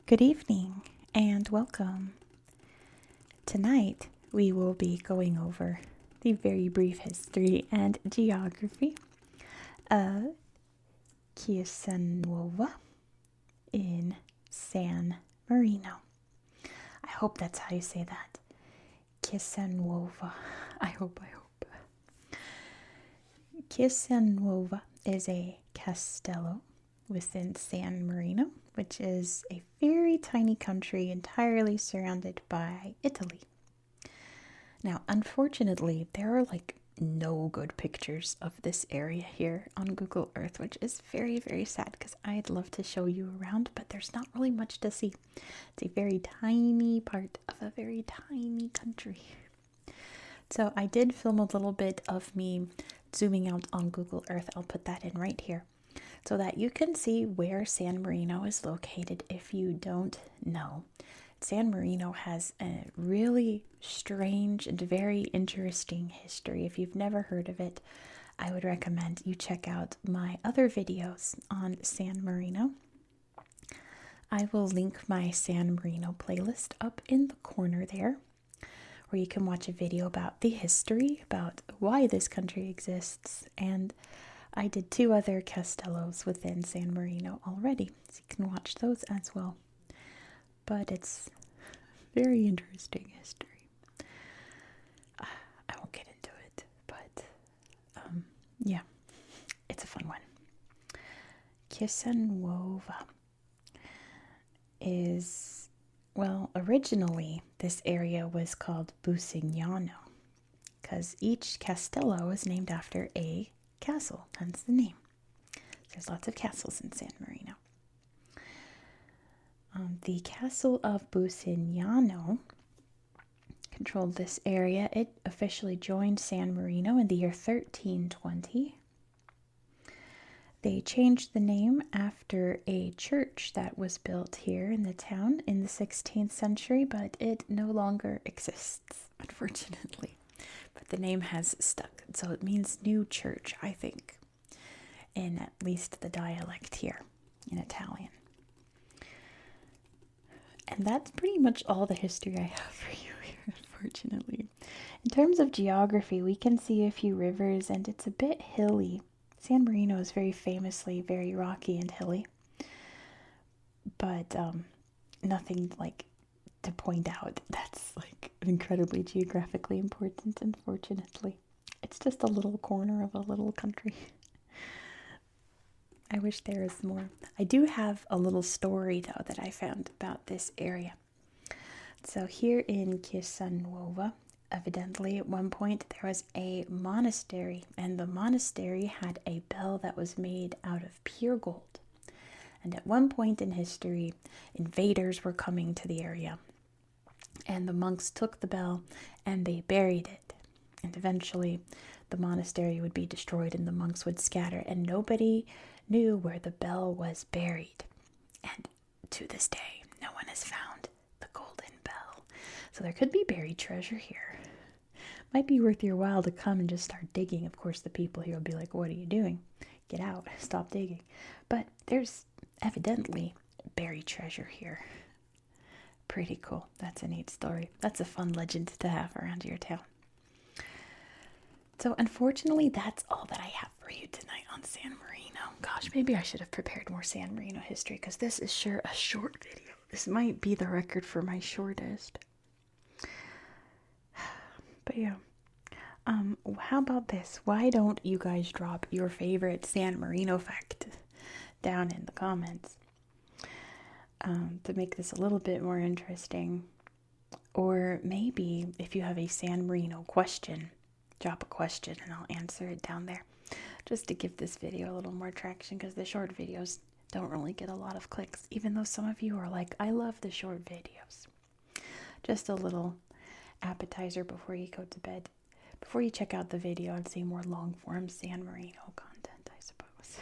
Good evening and welcome. Tonight we will be going over the very brief history and geography of Chiesanuova in San Marino. I hope that's how you say that. Chiesanuova. I hope. Chiesanuova is a castello within San Marino, which is a very tiny country entirely surrounded by Italy. Now, unfortunately, there are no good pictures of this area here on Google Earth, which is very, very sad because I'd love to show you around, but there's not really much to see. It's a very tiny part of a very tiny country. So I did film a little bit of me zooming out on Google Earth. I'll put that in right here so that you can see where San Marino is located if you don't know. San Marino has a really strange and very interesting history. If you've never heard of it, I would recommend you check out my other videos on San Marino. I will link my San Marino playlist up in the corner there, where you can watch a video about the history, about why this country exists, and I did 2 other castellos within San Marino already, so you can watch those as well. But it's very interesting history. I won't get into it, but yeah, it's a fun one. Chiesanuova is, well, originally this area was called Busignano because each castello was named after a castle, hence the name. There's lots of castles in San Marino. The castle of Busignano controlled this area. It officially joined San Marino in the year 1320. They changed the name after a church that was built here in the town in the 16th century, but it no longer exists, unfortunately. But the name has stuck, so it means new church, I think, in at least the dialect here in Italian. And that's pretty much all the history I have for you here, unfortunately. In terms of geography, we can see a few rivers, and it's a bit hilly. San Marino is very famously very rocky and hilly, but nothing to point out that's incredibly geographically important, unfortunately. It's just a little corner of a little country. I wish there was more. I do have a little story, though, that I found about this area. So here in Chiesanuova, evidently at one point there was a monastery, and the monastery had a bell that was made out of pure gold. And at one point in history, invaders were coming to the area, and the monks took the bell and they buried it. And eventually the monastery would be destroyed and the monks would scatter, and nobody knew where the bell was buried. And to this day, no one has found the golden bell. So there could be buried treasure here. Might be worth your while to come and just start digging. Of course, the people here will be like, "What are you doing? Get out, stop digging." But there's evidently buried treasure here. Pretty cool. That's a neat story. That's a fun legend to have around your town. So unfortunately, that's all that I have for you tonight on San Marino. Gosh, maybe I should have prepared more San Marino history because this is sure a short video. This might be the record for my shortest. But yeah, how about this? Why don't you guys drop your favorite San Marino fact down in the comments to make this a little bit more interesting? Or maybe if you have a San Marino question, drop a question and I'll answer it down there, just to give this video a little more traction, because the short videos don't really get a lot of clicks, even though some of you are like, "I love the short videos." Just a little appetizer before you go to bed, before you check out the video and see more long form San Marino content, I suppose.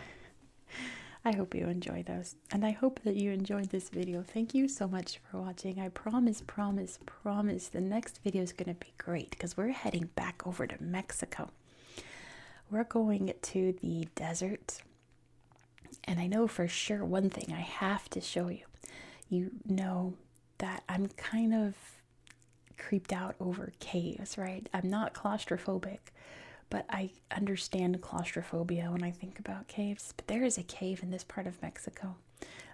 I hope you enjoy those, and I hope that you enjoyed this video. Thank you so much for watching. I promise the next video is going to be great because we're heading back over to Mexico. We're going to the desert, and I know for sure one thing I have to show you. you know that I'm kind of creeped out over caves, right? I'm not claustrophobic, but I understand claustrophobia when I think about caves. But there is a cave in this part of Mexico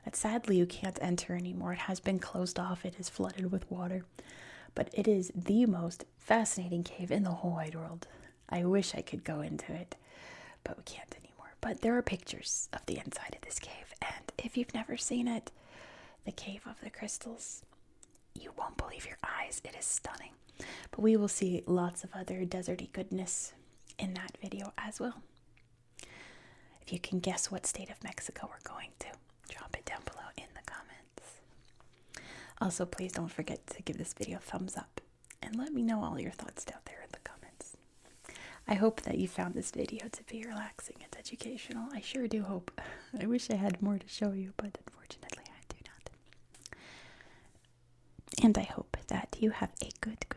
that sadly you can't enter anymore. It has been closed off, it is flooded with water. But it is the most fascinating cave in the whole wide world. I wish I could go into it, but we can't anymore. But there are pictures of the inside of this cave, and if you've never seen it, the Cave of the Crystals, you won't believe your eyes. It is stunning. But we will see lots of other deserty goodness in that video as well. If you can guess what state of Mexico we're going to, drop it down below in the comments. Also, please don't forget to give this video a thumbs up and let me know all your thoughts down there in the comments. I hope that you found this video to be relaxing and educational. I sure do hope. I wish I had more to show you, but unfortunately I do not. And I hope that you have a good